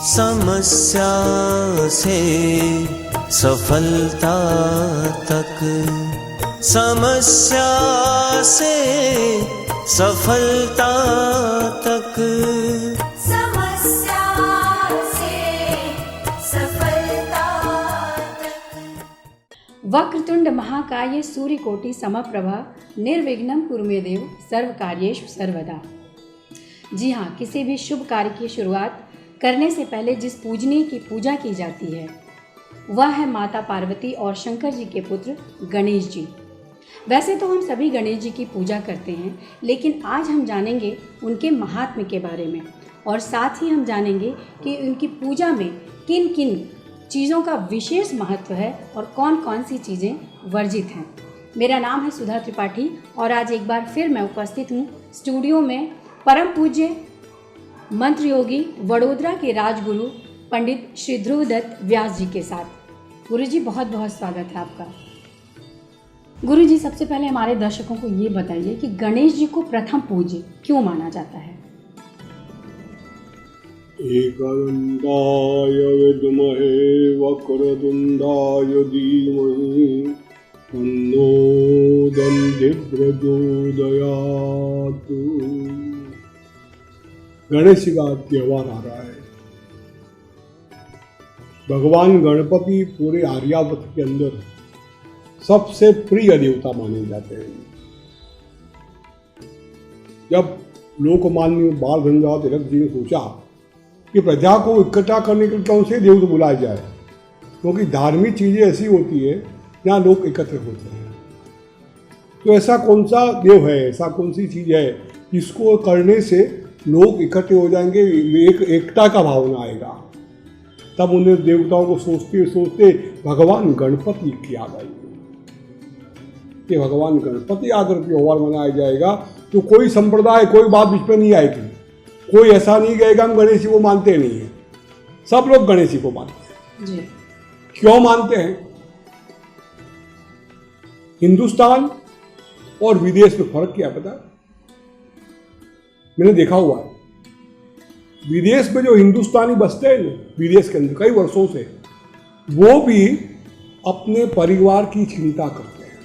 समस्या से सफलता तक, समस्या से सफलता तक, समस्या से सफलता तक। वक्रतुंड महाकाय सूर्यकोटि समप्रभा निर्विघ्नं कुरु मे देव सर्वकार्येषु सर्वदा। जी हाँ, किसी भी शुभ कार्य की शुरुआत करने से पहले जिस पूजनीय की पूजा की जाती है वह है माता पार्वती और शंकर जी के पुत्र गणेश जी। वैसे तो हम सभी गणेश जी की पूजा करते हैं, लेकिन आज हम जानेंगे उनके महात्म्य के बारे में और साथ ही हम जानेंगे कि उनकी पूजा में किन किन चीज़ों का विशेष महत्व है और कौन कौन सी चीज़ें वर्जित हैं। मेरा नाम है सुधा त्रिपाठी और आज एक बार फिर मैं उपस्थित हूँ स्टूडियो में परम पूज्य मंत्र योगी वडोदरा के राजगुरु पंडित श्री ध्रुवदत्त व्यास जी के साथ। गुरु जी, बहुत बहुत स्वागत है आपका। गुरु जी, सबसे पहले हमारे दर्शकों को ये बताइए कि गणेश जी को प्रथम पूज्य क्यों माना जाता है। एकदन्ताय विद्महे वक्रतुण्डाय धीमहि तन्नो दन्ति प्रचोदयात्। गणेश जी का त्यौहार आ रहा है। भगवान गणपति पूरे आर्यावर्त के अंदर सबसे प्रिय देवता माने जाते हैं। जब लोकमान्य बाल गंगाधर तिलक जी ने सोचा कि प्रजा को इकट्ठा करने के लिए कौन से देव को बुलाया जाए, क्योंकि धार्मिक चीजें ऐसी होती है जहाँ लोग एकत्र होते हैं, तो ऐसा कौन सा देव है, ऐसा कौन सी चीज है जिसको करने से लोग इकट्ठे हो जाएंगे, एकता का भावना आएगा। तब उन्हें देवताओं को सोचते सोचते भगवान गणपति की याद आई कि भगवान गणपति आकर त्योहार मनाया जाएगा तो कोई संप्रदाय, कोई बात बीच में नहीं आएगी। कोई ऐसा नहीं कहेगा हम गणेश जी को मानते नहीं है। सब लोग गणेश जी को मानते हैं जी। क्यों मानते हैं? हिंदुस्तान और विदेश में फर्क क्या पता? मैंने देखा हुआ है, विदेश में जो हिंदुस्तानी बसते हैं विदेश के अंदर कई वर्षों से, वो भी अपने परिवार की चिंता करते हैं।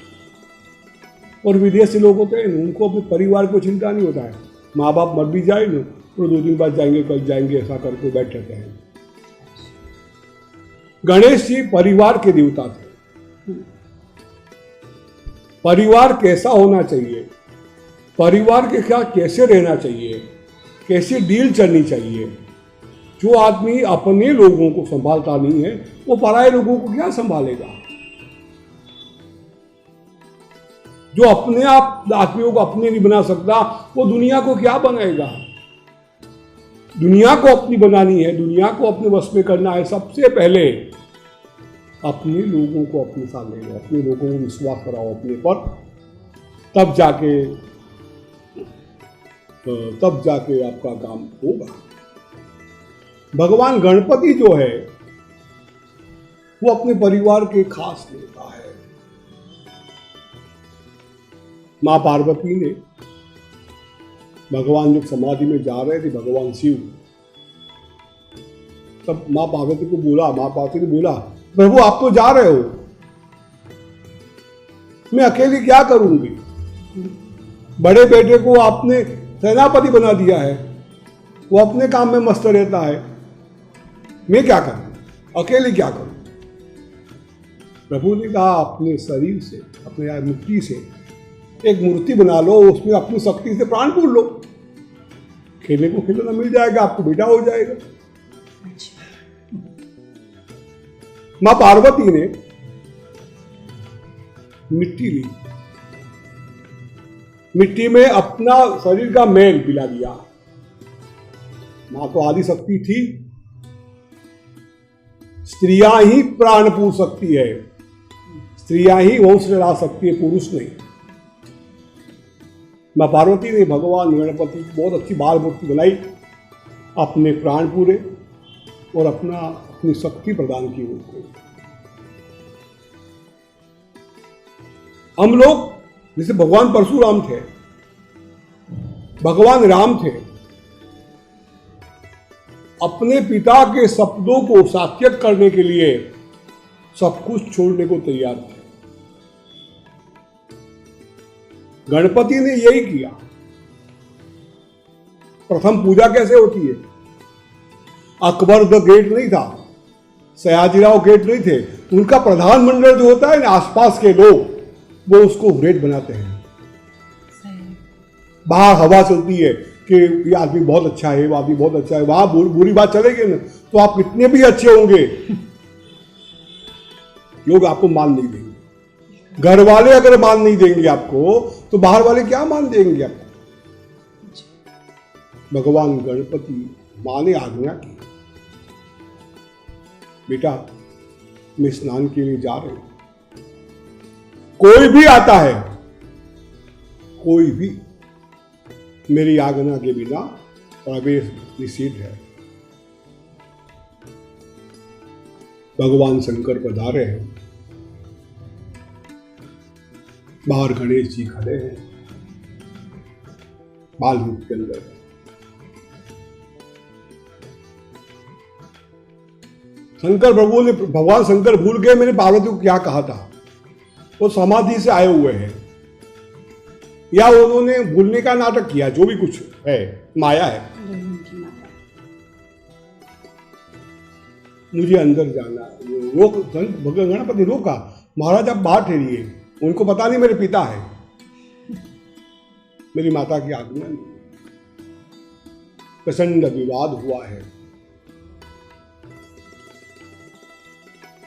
और विदेशी लोग होते हैं उनको अपने परिवार को चिंता नहीं होता है। माँ बाप मर भी जाए ना तो 2 दिन बाद जाएंगे, कल जाएंगे, ऐसा करके बैठे रहते हैं। गणेश जी परिवार के देवता थे। परिवार कैसा होना चाहिए, परिवार के साथ कैसे रहना चाहिए, कैसी डील चलनी चाहिए। जो आदमी अपने लोगों को संभालता नहीं है वो पराये लोगों को क्या संभालेगा। जो अपने आप आदमियों को अपने नहीं बना सकता वो दुनिया को क्या बनाएगा। दुनिया को अपनी बनानी है, दुनिया को अपने वश में करना है। सबसे पहले अपने लोगों को अपने साथ ले लो, अपने लोगों को विश्वास कराओ अपने पर, तब जाके आपका काम होगा। भगवान गणपति जो है वो अपने परिवार के खास देवता है। मां पार्वती ने भगवान जब समाधि में जा रहे थे, भगवान शिव, तब मां पार्वती को बोला, मां पार्वती ने बोला, प्रभु आप तो जा रहे हो, मैं अकेली क्या करूंगी। बड़े बेटे को आपने सेनापति बना दिया है, वो अपने काम में मस्त रहता है, मैं क्या करूं, अकेले क्या करूं। प्रभु ने कहा अपने शरीर से, अपने मिट्टी से एक मूर्ति बना लो, उसमें अपनी शक्ति से प्राण पूर लो, खेलने को खिलौना मिल जाएगा, आपको बेटा हो जाएगा। मां पार्वती ने मिट्टी ली, मिट्टी में अपना शरीर का मैल पिला दिया। मां तो आदि शक्ति थी, स्त्रियां ही प्राण पूर सकती है, स्त्रियां ही वंश चला सकती है, पुरुष नहीं। मां पार्वती ने भगवान गणपति की बहुत अच्छी बाल मूर्ति बनाई, अपने प्राण पूरे और अपनी शक्ति प्रदान की उनको। हम लोग जैसे भगवान परशुराम थे, भगवान राम थे, अपने पिता के सपनों को सार्थक करने के लिए सब कुछ छोड़ने को तैयार थे। गणपति ने यही किया। प्रथम पूजा कैसे होती है? अकबर द ग्रेट नहीं था, सयाजीराव ग्रेट नहीं थे, उनका प्रधानमंडल जो होता है ना, आसपास के लोग वो उसको ग्रेट बनाते हैं। बाहर हवा चलती है कि ये आदमी बहुत अच्छा है, वो आदमी बहुत अच्छा है, वहां बुरी बात चलेगी ना तो आप कितने भी अच्छे होंगे लोग आपको मान नहीं देंगे। घर वाले अगर मान नहीं देंगे आपको तो बाहर वाले क्या मान देंगे आपको? भगवान गणपति मां ने आज्ञा की, बेटा मैं स्नान के लिए जा रही हूं, कोई भी आता है, कोई भी मेरी आज्ञा के बिना प्रवेश निषिद्ध है। भगवान शंकर पधारे हैं, बाहर गणेश जी खड़े हैं, बाल रूप के अंदर। शंकर प्रभु ने, भगवान शंकर भूल गए मैंने पार्वती को क्या कहा था। वो समाधि से आए हुए हैं या उन्होंने भूलने का नाटक किया, जो भी कुछ है माया है। मुझे अंदर जाना, रोक, गणपति रोका, महाराज आप बाहर ठहरिए, उनको पता नहीं मेरे पिता है, मेरी माता की आज्ञा नहीं। प्रचंड विवाद हुआ है।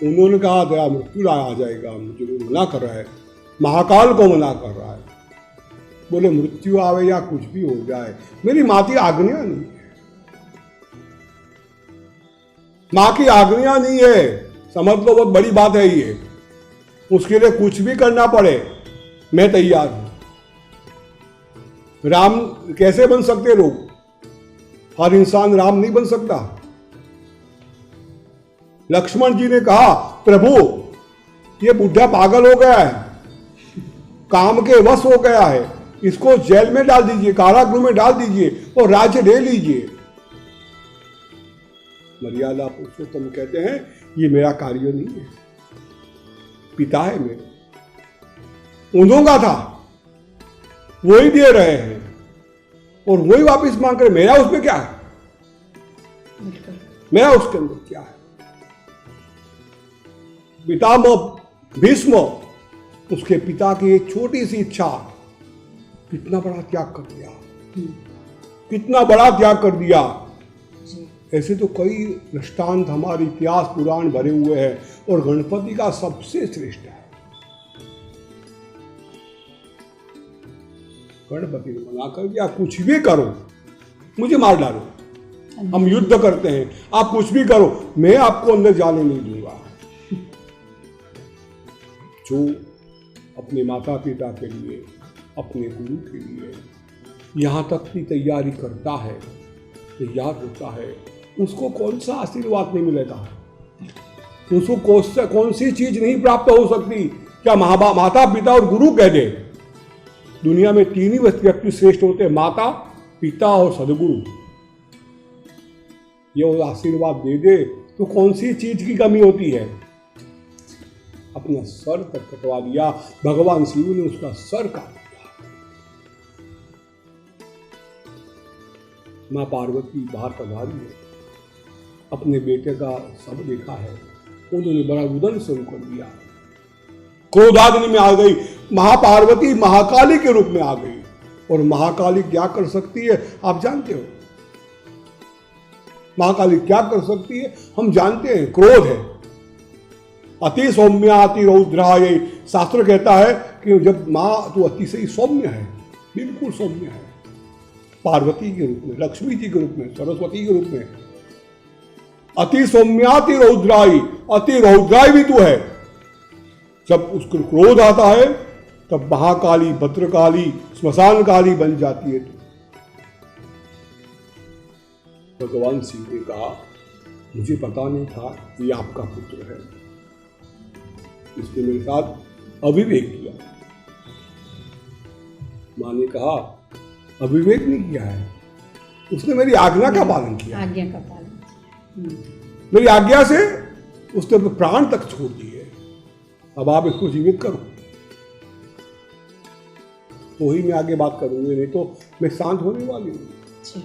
उन्होंने कहा तेरा मृत्यु आ जाएगा, मुझे मना कर रहा है, महाकाल को मना कर रहा है। बोले मृत्यु आवे या कुछ भी हो जाए, मेरी माँ की आज्ञा नहीं है, माँ की आज्ञा नहीं है, समझ लो बहुत बड़ी बात है ये। उसके लिए कुछ भी करना पड़े मैं तैयार हूं। राम कैसे बन सकते लोग? हर इंसान राम नहीं बन सकता। लक्ष्मण जी ने कहा प्रभु ये बुढ़ा पागल हो गया है, काम के वश हो गया है, इसको जेल में डाल दीजिए, कारागृह में डाल दीजिए और राज्य ले लीजिए। मर्यादा पुरुषोत्तम कहते हैं ये मेरा कार्य नहीं है, पिता है मेरे, उन्हों का था वही दे रहे हैं और वही वापस मांग कर, मेरा उसमें क्या है, मेरा उसके अंदर क्या है। पितामह भीष्म, उसके पिता की एक छोटी सी इच्छा कितना बड़ा त्याग कर दिया, कितना बड़ा त्याग कर दिया। ऐसे तो कई दृष्टांत हमारे इतिहास पुराण भरे हुए हैं और गणपति का सबसे श्रेष्ठ है। गणपति ने मना कर दिया कुछ भी करो, मुझे मार डालो, हम युद्ध करते हैं, आप कुछ भी करो, मैं आपको अंदर जाने नहीं दूंगा। जो अपने माता पिता के लिए, अपने गुरु के लिए यहाँ तक की तैयारी करता है, तैयार होता है, उसको कौन सा आशीर्वाद नहीं मिलेगा, उसको कौन सी चीज नहीं प्राप्त हो सकती। क्या माता पिता और गुरु कह दे? दुनिया में तीन ही व्यक्ति श्रेष्ठ होते हैं, माता पिता और सदगुरु। ये वो आशीर्वाद दे दे तो कौन सी चीज की कमी होती है? अपना सर तक कटवा दिया, भगवान शिव ने उसका सर काट दिया। मां पार्वती बाहर पधारी है, अपने बेटे का सब देखा है, उन्होंने बड़ा रुदन शुरू कर दिया, क्रोधाग्नि में आ गई। महापार्वती महाकाली के रूप में आ गई और महाकाली क्या कर सकती है आप जानते हो? महाकाली क्या कर सकती है हम जानते हैं, क्रोध है। अति सौम्य अति रौद्राय, शास्त्र कहता है कि जब मां तो अतिशय सौम्य है, बिल्कुल सौम्य है, पार्वती के रूप में, लक्ष्मी जी के रूप में, सरस्वती के रूप में। अति सौम्याति रौद्राई, अति रौद्राई भी तू है। जब उसको क्रोध आता है तब महाकाली, भद्रकाली, श्मशान काली बन जाती है। भगवान शिव ने कहा मुझे पता नहीं था ये आपका पुत्र है, इसने मेरे साथ अविवेक किया। मां ने कहा अविवेक नहीं किया है, उसने मेरी आज्ञा का पालन किया। आज्ञा का पालन। मेरी आज्ञा से उसने अपने प्राण तक छोड़ दिए। अब आप इसको जीवित करो, तो ही मैं आगे बात करूंगी, नहीं तो मैं शांत होने वाली हूँ। अच्छा।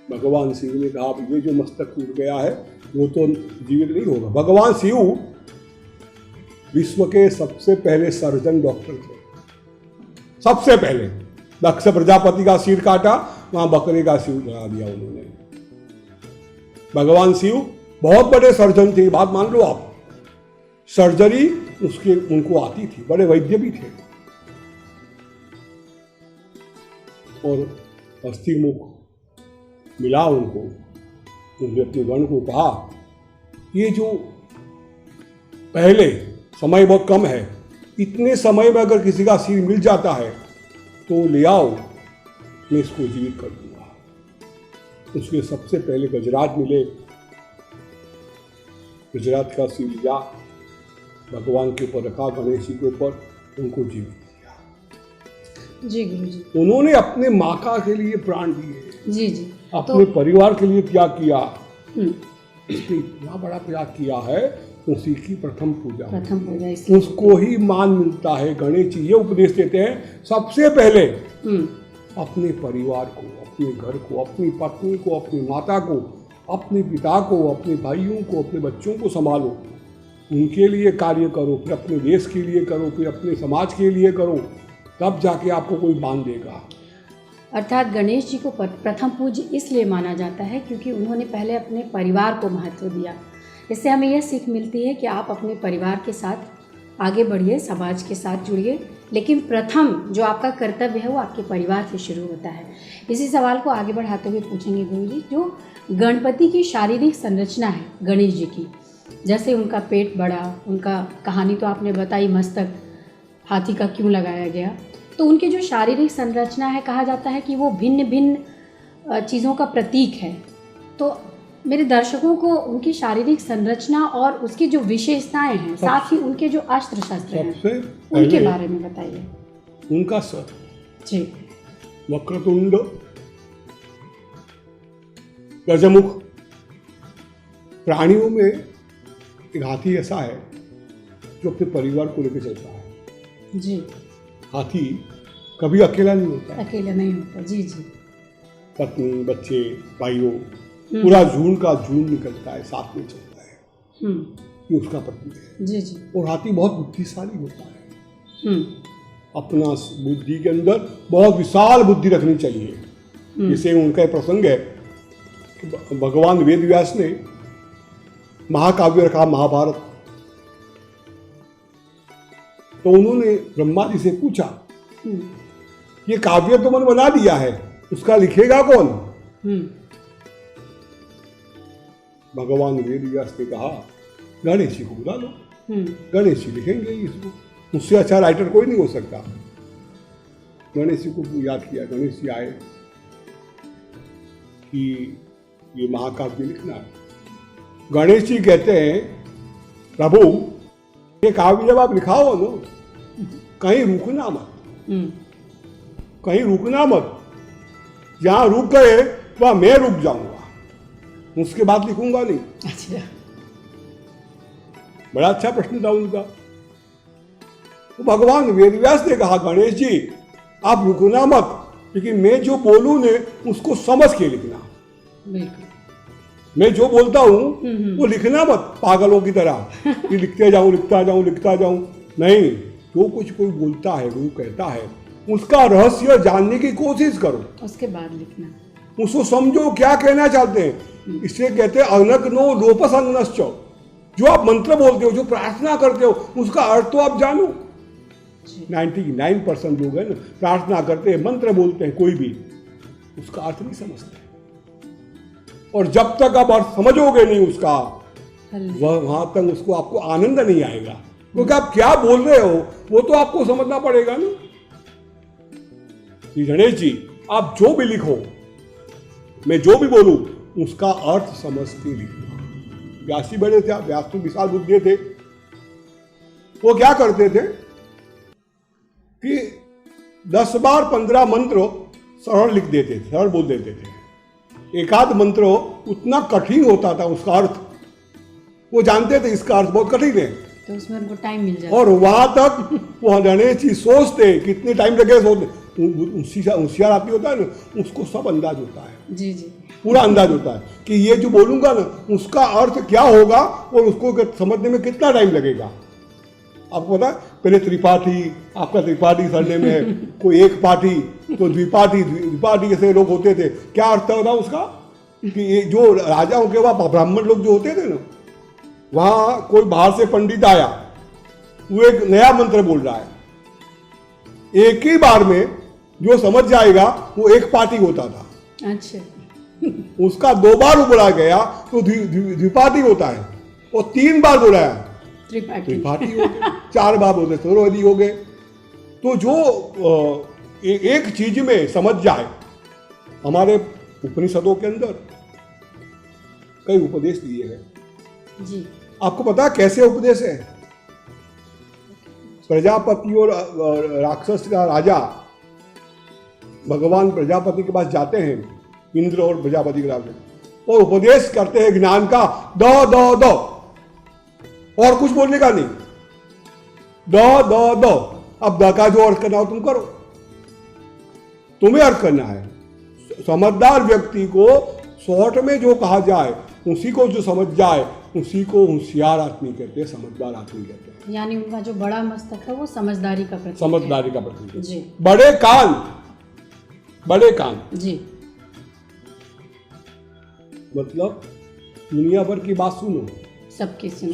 भगवान शिव ने कहा ये जो मस्तक टूट गया है वो तो जीवित नहीं होगा। भगवान शिव विश्व के सबसे पहले सर्जन डॉक्टर थे। सबसे पहले दक्ष प्रजापति का सिर काटा, वहां बकरे का सिर लगा दिया उन्होंने। भगवान शिव बहुत बड़े सर्जन थे, बात मान लो आप। सर्जरी उसके उनको आती थी, बड़े वैद्य भी थे। और अस्थि मुख मिला उनको, उन्होंने अपने गण को कहा ये जो पहले समय बहुत कम है, इतने समय में अगर किसी का सिर मिल जाता है तो ले आओ, मैं इसको जीवित कर दूंगा। उसके सबसे पहले गजराज मिले, गजराज का सिर लिया, भगवान के ऊपर रखा, गणेश जी के ऊपर, उनको जीवित किया। जी गुरु जी। उन्होंने अपने माता के लिए प्राण दिए, जी जी। अपने परिवार के लिए त्याग किया। इसने इतना बड़ा त्याग किया है, उसी की प्रथम पूजा इसलिए उसको ही मान मिलता है। गणेश जी ये उपदेश देते हैं सबसे पहले अपने परिवार को, अपने घर को, अपनी पत्नी को, अपनी माता को, अपने पिता को, अपने भाइयों को, अपने बच्चों को संभालो, उनके लिए कार्य करो, फिर अपने देश के लिए करो, फिर अपने समाज के लिए करो, तब जाके आपको कोई बांध देगा। अर्थात गणेश जी को प्रथम पूज्य इसलिए माना जाता है क्योंकि उन्होंने पहले अपने परिवार को महत्व दिया। इससे हमें यह सीख मिलती है कि आप अपने परिवार के साथ आगे बढ़िए, समाज के साथ जुड़िए, लेकिन प्रथम जो आपका कर्तव्य है वो आपके परिवार से शुरू होता है। इसी सवाल को आगे बढ़ाते हुए पूछेंगे गुरुजी, जो गणपति की शारीरिक संरचना है गणेश जी की, जैसे उनका पेट बड़ा, उनका कहानी तो आपने बताई, मस्तक हाथी का क्यों लगाया गया, तो उनकी जो शारीरिक संरचना है, कहा जाता है कि वो भिन्न भिन्न चीज़ों का प्रतीक है। तो मेरे दर्शकों को उनकी शारीरिक संरचना और उसकी जो विशेषताएं हैं, साथ ही उनके जो अस्त्र शस्त्र हैं, उनके बारे में बताइए। उनका सर जी, वक्रतुंड, गजमुख। प्राणियों में एक हाथी ऐसा है जो अपने परिवार को लेकर चलता है। जी। हाथी कभी अकेला नहीं होता, अकेला नहीं होता। जी जी। पत्नी, बच्चे, भाइयों, पूरा झुंड का झुंड निकलता है, साथ में चलता है। ये उसका प्रतीक है। जी जी। और हाथी बहुत बुद्धिशाली होता है। अपना बुद्धि के अंदर बहुत विशाल बुद्धि रखनी चाहिए। जैसे उनका एक प्रसंग है कि भगवान वेद व्यास ने महाकाव्य रखा महाभारत, तो उन्होंने ब्रह्मा जी से पूछा ये काव्य तो मैंने बना दिया है, उसका लिखेगा कौन? भगवान वेद व्यास ने कहा गणेश जी को बुला लो, गणेश जी लिखेंगे इसको, उससे अच्छा राइटर कोई नहीं हो सकता। गणेश जी को याद किया, गणेश जी आए कि ये महाकाव्य लिखना है। गणेश जी कहते हैं प्रभु ये काव्य जब आप लिखाओ ना, कहीं रुकना मत, कहीं रुकना मत, जहां रुक गए वहां मैं रुक जाऊंगा, उसके बाद लिखूंगा नहीं। अच्छा। बड़ा अच्छा प्रश्न था उनका। तो भगवान वेदव्यास ने कहा गणेश जी आप रुकना मत, लेकिन मैं जो बोलूं ने उसको समझ के लिखना। बिल्कुल। मैं जो बोलता हूँ वो लिखना मत पागलों की तरह कि लिखते जाऊं लिखता जाऊं लिखता जाऊं। नहीं, जो कुछ कोई बोलता है, गुरु कहता है, उसका रहस्य जानने की कोशिश करो, उसके बाद लिखना, उसको समझो क्या कहना चाहते हैं। इसलिए कहते हैं अनग्नो लोपसंगश्च, जो आप मंत्र बोलते हो, जो प्रार्थना करते हो, उसका अर्थ तो आप जानो। 99% लोग हैं ना, प्रार्थना करते हैं, मंत्र बोलते हैं, कोई भी उसका अर्थ नहीं समझते। और जब तक आप अर्थ समझोगे नहीं उसका, वहां तक उसको आपको आनंद नहीं आएगा, क्योंकि आप क्या बोल रहे हो वो तो आपको समझना पड़ेगा ना। गणेश जी आप जो भी लिखो, मैं जो भी बोलूं, उसका अर्थ समझ के लिखना। व्यास जी बड़े थे, व्यास तो विशाल बुद्धि थे। वो क्या करते थे, कि 10 बार 15 मंत्र सरल लिख देते थे, सरल बोल देते थे। एक आध मंत्र उतना कठिन होता था, उसका अर्थ वो जानते थे, इसका अर्थ बहुत कठिन है, तो उसमें उनको टाइम मिल जाता। और वहां तक वो गणेश जी सोचते कितने टाइम लगे, सोचते। होशियार आदमी होता है ना, उसको सब अंदाज होता है, जी जी, पूरा अंदाज होता है कि ये जो बोलूंगा ना उसका अर्थ क्या होगा और उसको समझने में कितना टाइम लगेगा। आपको पता है, पहले त्रिपाठी, आपका त्रिपाठी सरने में है, कोई एक पाठी, तो द्विपाठी, द्विपाठी जैसे लोग होते थे। क्या अर्थ होता उसका कि ये जो राजाओं के वहाँ ब्राह्मण लोग जो होते थे ना, वहाँ कोई बाहर से पंडित आया, वो एक नया मंत्र बोल रहा है, एक ही बार में जो समझ जाएगा वो एक पाठी होता था। अच्छा, उसका 2 बार बोला गया तो द्विपाठी होता है, और 3 बार बोला है त्रिपाठी हो गए, 4 बार बोलते चतुर्वेदी हो गए। तो जो एक चीज में समझ जाए, हमारे उपनिषदों के अंदर कई उपदेश दिए हैं जी। आपको पता है कैसे उपदेश है? प्रजापति और राक्षस का राजा भगवान प्रजापति के पास जाते हैं, इंद्र और प्रजापति के राजा, और उपदेश करते हैं ज्ञान का, दो दो दो, और कुछ बोलने का नहीं, दो दो दो। अब द का जो अर्थ करना हो तुम करो, तुम्हें अर्थ करना है। समझदार व्यक्ति को शॉर्ट में जो कहा जाए उसी को जो समझ जाए उसी को होशियार आदमी कहते हैं, समझदार आदमी कहते हैं। यानी उनका जो बड़ा मस्तक है वो समझदारी का प्रतीक है। समझदारी का प्रतीक है। जी। बड़े कान, बड़े कान जी, मतलब दुनिया भर की बात सुनो, सबकी सुनो।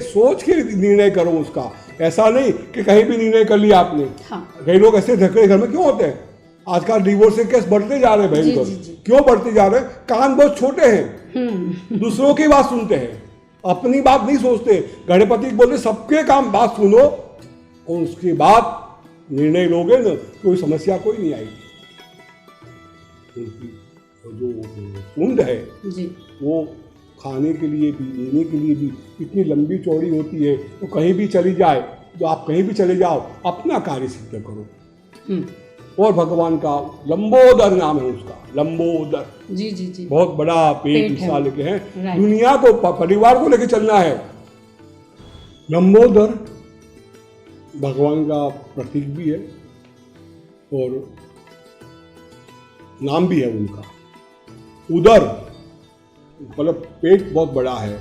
सोच के निर्णय करो उसका। ऐसा नहीं कि कहीं भी निर्णय कर लिया आपने। हाँ, कई लोग ऐसे धक्के घर में क्यों होते हैं? आजकल डिवोर्स के केस बढ़ते जा रहे हैं भयंकर। जी, जी, जी। क्यों बढ़ते जा रहे हैं? कान बहुत छोटे हैं, दूसरों की बात सुनते हैं, अपनी बात नहीं सोचते। गणपति बोलते सबके काम बात सुनो और उसके बाद निर्णय लोगे ना, कोई समस्या कोई नहीं आएगी। उनकी जो कुंड है जी, वो खाने के लिए भी, लेने के लिए भी इतनी लंबी चौड़ी होती है, तो कहीं भी चली जाए, तो आप कहीं भी चले जाओ, अपना कार्य सिद्ध करो। और भगवान का लंबोदर नाम है उसका, लंबोदर। जी जी जी, बहुत बड़ा पेट है। विशाल के हैं। राइट। दुनिया को, परिवार को लेकर चलना है। लंबोदर भगवान का प्रतीक भी है और नाम भी है उनका। उदर मतलब पेट बहुत बड़ा है।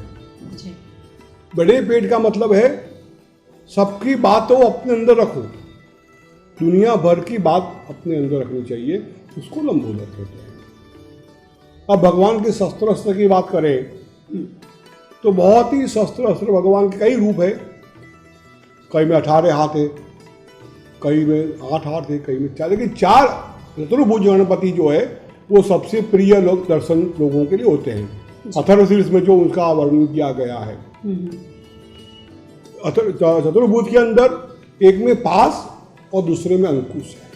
जी, बड़े पेट का मतलब है सबकी बात तो अपने अंदर रखो, दुनिया भर की बात अपने अंदर रखनी चाहिए, उसको लंबोदर कहते हैं। अब भगवान के शस्त्र अस्त्र की बात करें तो बहुत ही शस्त्र अस्त्र भगवान के कई रूप है। कई में 18 हाथ है, कई में 8 हाथ है, कई में 4, लेकिन 4 चतुर्भुज गणपति जो है वो सबसे प्रिय लोग दर्शन लोगों के लिए होते हैं। अथर्वशीर्ष में जो उसका वर्णन किया गया है, चतुर्भुज के अंदर एक में पास और दूसरे में अंकुश है।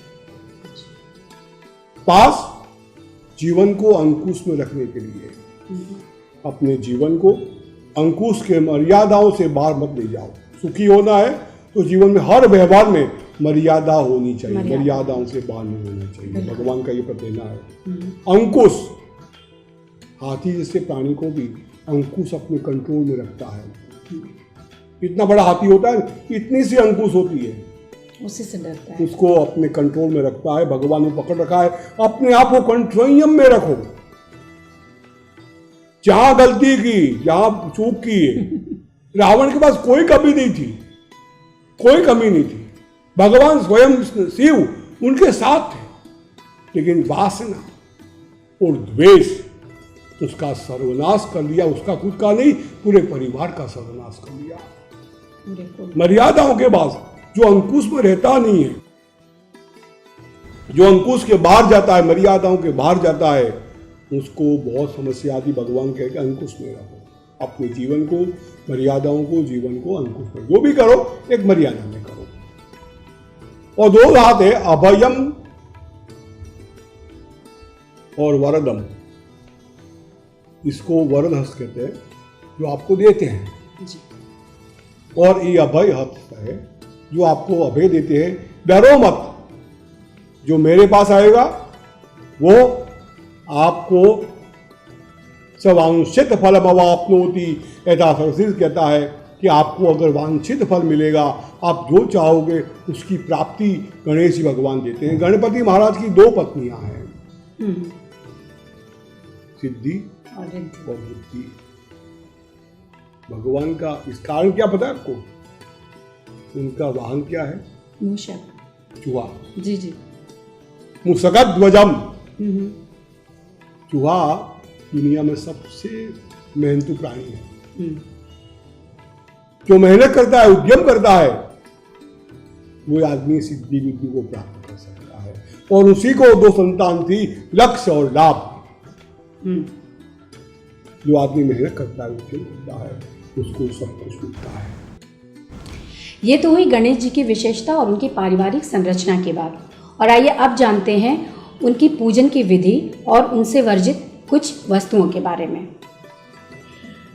पास जीवन को अंकुश में रखने के लिए, अपने जीवन को अंकुश के मर्यादाओं से बाहर मत ले जाओ। सुखी होना है तो जीवन में हर व्यवहार में मर्यादा होनी चाहिए, मर्यादाओं से बाहर नहीं होना चाहिए। भगवान का ये प्रत्येना है। अंकुश, हाथी जैसे प्राणी को भी अंकुश अपने कंट्रोल में रखता है। इतना बड़ा हाथी होता है, इतनी सी अंकुश होती है, उसी से डरता है, उसको अपने कंट्रोल में रखता है। भगवान ने पकड़ रखा है, अपने आप को संयम में रखो। जहां गलती की, जहां चूक की, रावण के पास कोई कमी नहीं थी, कोई कमी नहीं थी। भगवान स्वयं शिव उनके साथ थे, लेकिन वासना और द्वेष उसका सर्वनाश कर लिया। उसका खुद का नहीं, पूरे परिवार का सर्वनाश कर लिया। मर्यादाओं के बाद जो अंकुश में रहता नहीं है, जो अंकुश के बाहर जाता है, मर्यादाओं के बाहर जाता है, उसको बहुत समस्या आती। भगवान कहे कि अंकुश में रहो अपने जीवन को, मर्यादाओं को, जीवन को अंकुश में, जो भी करो एक मर्यादा में करो। और 2 हाथ है, अभयम और वरदम। इसको वरद हस्त कहते हैं, जो आपको देते हैं। जी, और ये अभय हस्त है, जो आपको अभय देते हैं। डरो मत, जो मेरे पास आएगा वो आपको सवांछित फल अवाप्नोति, ऐसा सरसिज कहता है कि आपको अगर वांछित फल मिलेगा, आप जो चाहोगे उसकी प्राप्ति गणेश जी भगवान देते हैं। गणपति महाराज की 2 पत्नियां हैं, सिद्धि और रिद्धि। और बुद्धि। भगवान का इस कारण क्या पता है आपको? उनका वाहन क्या है? मूषक। चूहा। जी जी। मुसगध्वजम। चूहा दुनिया में सबसे मेहनतू प्राणी है। जो मेहनत करता है, उद्यम करता है, वो आदमी सिद्धि बुद्धि को प्राप्त कर सकता है। और उसी को 2 संतान थी, लक्ष्य और लाभ। जो आदमी मेहनत करता है, उद्यम करता है, उसको सब कुछ मिलता है। ये तो हुई गणेश जी की विशेषता और उनकी पारिवारिक संरचना के बाद। और आइए अब जानते हैं उनकी पूजन की विधि और उनसे वर्जित कुछ वस्तुओं के बारे में।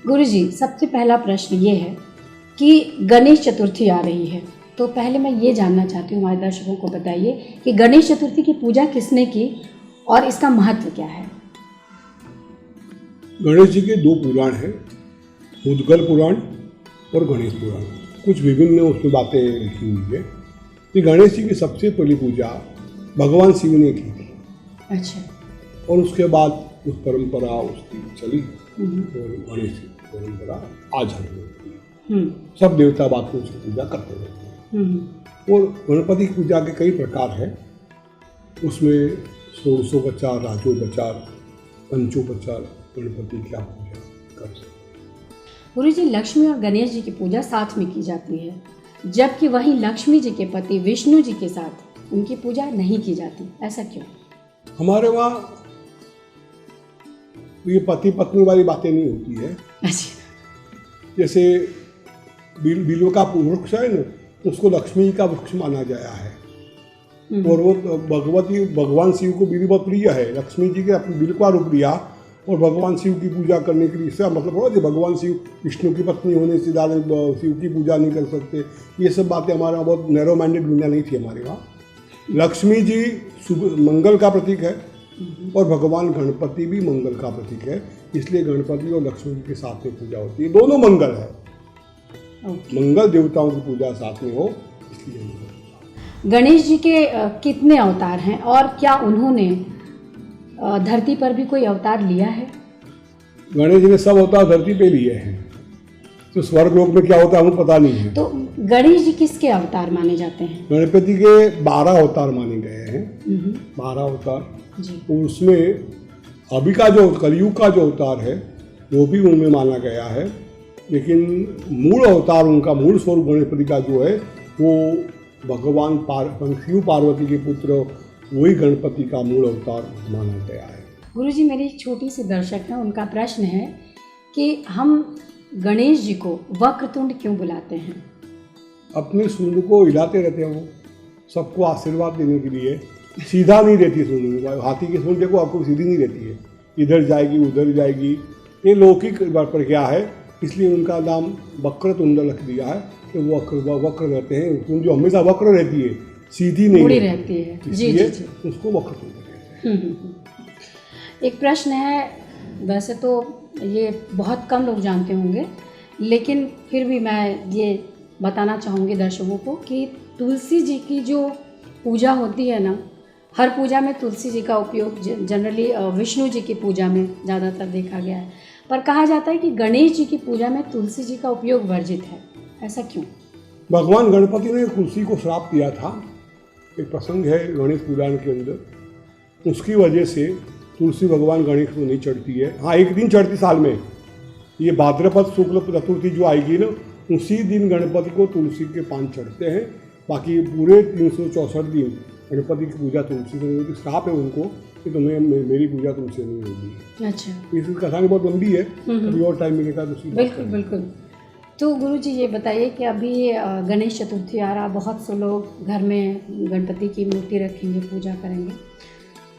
गुरुजी, सबसे पहला प्रश्न ये है कि गणेश चतुर्थी आ रही है, तो पहले मैं ये जानना चाहती हूँ, हमारे दर्शकों को बताइए कि गणेश चतुर्थी की पूजा किसने की और इसका महत्व क्या है? गणेश जी के 2 पुराण हैं, उद्गल पुराण और गणेश पुराण। कुछ विभिन्न उसमें बातें लिखी हुई है कि गणेश जी की सबसे पहली पूजा भगवान शिव ने की थी। अच्छा। और उसके बाद उस परंपरा उसकी चली और गणेश की परंपरा आज हम लोग सब देवता बात को उसकी पूजा करते रहते हैं। और गणपति की पूजा के कई प्रकार हैं, उसमें षोडशोपचार, राजोपचार, पंचोपचार गणपति की आप पूजा कर सकते हैं। गुरु जी, लक्ष्मी और गणेश जी की पूजा साथ में की जाती है, जबकि वहीं लक्ष्मी जी के पति विष्णु जी के साथ उनकी पूजा नहीं की जाती, ऐसा क्यों? हमारे वहाँ ये पति पत्नी वाली बातें नहीं होती है। अच्छा। जैसे बिल्व का वृक्ष है ना, तो उसको लक्ष्मी का वृक्ष माना गया है। और वो भगवान शिव को बिल्व बहुत प्रिय है। लक्ष्मी जी के अपने बिल्व का रूप लिया और भगवान शिव की पूजा करने के लिए, इसका मतलब थोड़ा कि भगवान शिव विष्णु की पत्नी होने से ज़्यादा शिव की पूजा नहीं कर सकते। ये सब बातें हमारे यहाँ बहुत नैरो माइंडेड दुनिया नहीं थी हमारे वहाँ। लक्ष्मी जी मंगल का प्रतीक है और भगवान गणपति भी मंगल का प्रतीक है, इसलिए गणपति और लक्ष्मी जी के साथ में पूजा होती है। दोनों मंगल है। मंगल देवताओं की पूजा साथ में हो, इसलिए। गणेश जी के कितने अवतार हैं और क्या उन्होंने धरती पर भी कोई अवतार लिया है? गणेश जी ने सब अवतार धरती पे लिए हैं, तो स्वर्ग लोक में क्या होता है हमें पता नहीं है। तो गणेश जी किसके अवतार माने जाते हैं? गणपति के 12 अवतार माने गए हैं। 12 अवतार जी। और उसमें अभी का जो कलयुग का जो अवतार है वो भी उनमें माना गया है, लेकिन मूल अवतार उनका मूल स्वरूप गणपति का जो है वो भगवान शिव पार्वती के पुत्र वही गणपति का मूल अवतार माना गया है। गुरुजी, मेरी एक छोटी सी दर्शक है, उनका प्रश्न है कि हम गणेश जी को वक्रतुंड क्यों बुलाते हैं? अपने सूंड को हिलाते रहते हैं, वो सबको आशीर्वाद देने के लिए। सीधा नहीं रहती सूंड, हाथी की सूंड देखो आपको सीधी नहीं रहती है, इधर जाएगी उधर जाएगी। ये लौकिक प्रक्रिया है, इसलिए उनका नाम वक्रतुंड रख दिया है कि वो वक्र रहते हैं। सूंड जो हमेशा वक्र रहती है, सीधी नहीं रहती है। जी जी जी। उसको वक्रतुंड कहते हैं। एक प्रश्न है, वैसे तो ये बहुत कम लोग जानते होंगे, लेकिन फिर भी मैं ये बताना चाहूँगी दर्शकों को कि तुलसी जी की जो पूजा होती है ना, हर पूजा में तुलसी जी का उपयोग जनरली विष्णु जी की पूजा में ज़्यादातर देखा गया है, पर कहा जाता है कि गणेश जी की पूजा में तुलसी जी का उपयोग वर्जित है, ऐसा क्यों? भगवान गणपति ने तुलसी को श्राप दिया था। एक प्रसंग है गणेश पुराण के अंदर, उसकी वजह से तुलसी भगवान गणेश को नहीं चढ़ती है। हाँ, एक दिन चढ़ती साल में, ये भाद्रपद शुक्ल चतुर्थी जो आएगी ना, उसी दिन गणपति को तुलसी के पान चढ़ते हैं। बाकी पूरे 364 दिन गणपति की पूजा तुलसी से नहीं होती। श्राप है उनको कि तुम्हें मेरी पूजा तुमसे नहीं होगी। अच्छा। इसकी कहानी बहुत लंबी है, कभी और टाइम मिलेगा तो उसी बिल्कुल बिल्कुल। तो गुरुजी ये बताइए कि अभी गणेश चतुर्थी आ रहा, बहुत से लोग घर में गणपति की मूर्ति रखेंगे, पूजा करेंगे,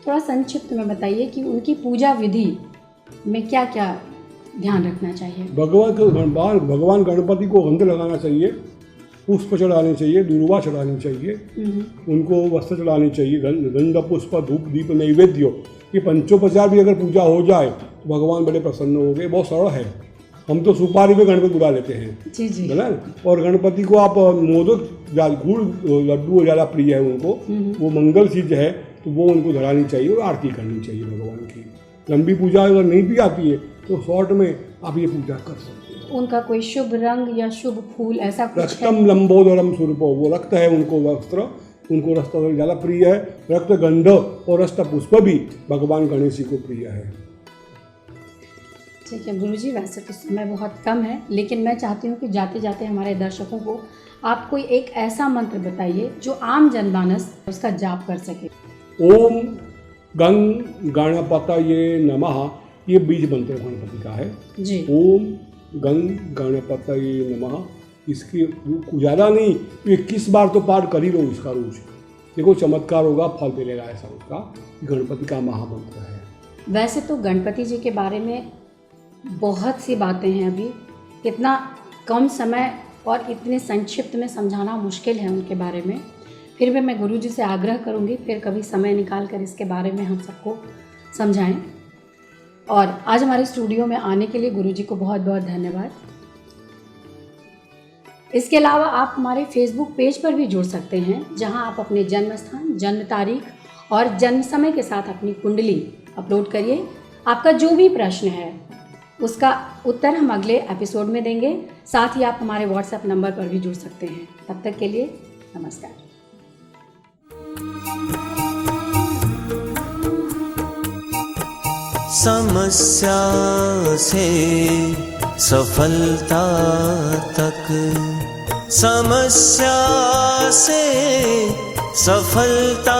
थोड़ा संक्षिप्त में बताइए कि उनकी पूजा विधि में क्या क्या ध्यान रखना चाहिए? भगवान गणपति को गंध लगाना चाहिए पुष्प चढ़ाने चाहिए, दूर्वा चढ़ानी चाहिए, उनको वस्त्र चढ़ानी चाहिए, गंध पुष्प धूप दीप नैवेद्य, ये पंचोपचार भी अगर पूजा हो जाए तो भगवान बड़े प्रसन्न हो गए। बहुत सरल है, हम तो सुपारी में गणपति बुला लेते हैं, जी जी। है ना। और गणपति को आप मोदक गुड़ लड्डू ज़्यादा प्रिय है उनको, वो मंगल चीज है तो वो उनको धरानी चाहिए और आरती करनी चाहिए भगवान की। लंबी पूजा अगर नहीं भी आती है तो शॉर्ट में आप ये पूजा कर सकते हैं। उनका कोई शुभ रंग या शुभ फूल ऐसा कुछ है? रक्तम लंबोदरम स्वरूप, वो रक्त है उनको वस्त्र, उनको रक्त ज़्यादा प्रिय है। रक्त गंध और रक्त पुष्प भी भगवान गणेश जी को प्रिय है। ठीक है गुरुजी, वैसे तो समय बहुत कम है, लेकिन मैं चाहती हूँ कि जाते जाते हमारे दर्शकों को आप कोई एक ऐसा मंत्र बताइए जो आम जनमानस उसका जाप कर सके। ओम गंग गणपतये नमः, ये बीज मंत्र गणपति का है जी। ओम गंग गणपतये नमः। इसकी ज़्यादा नहीं, 21 बार तो पाठ कर ही लो इसका रोज, देखो चमत्कार होगा, फल मिलेगा ऐसा उसका। गणपति का महामंत्र है। वैसे तो गणपति जी के बारे में बहुत सी बातें हैं, अभी इतना कम समय और इतने संक्षिप्त में समझाना मुश्किल है उनके बारे में। फिर भी मैं गुरुजी से आग्रह करूंगी फिर कभी समय निकाल कर इसके बारे में हम सबको समझाएं। और आज हमारे स्टूडियो में आने के लिए गुरुजी को बहुत बहुत धन्यवाद। इसके अलावा आप हमारे फेसबुक पेज पर भी जुड़ सकते हैं, जहां आप अपने जन्म स्थान, जन्म तारीख और जन्म समय के साथ अपनी कुंडली अपलोड करिए। आपका जो भी प्रश्न है उसका उत्तर हम अगले एपिसोड में देंगे। साथ ही आप हमारे व्हाट्सएप नंबर पर भी जुड़ सकते हैं। तब तक के लिए नमस्कार। समस्या से सफलता तक, समस्या से सफलता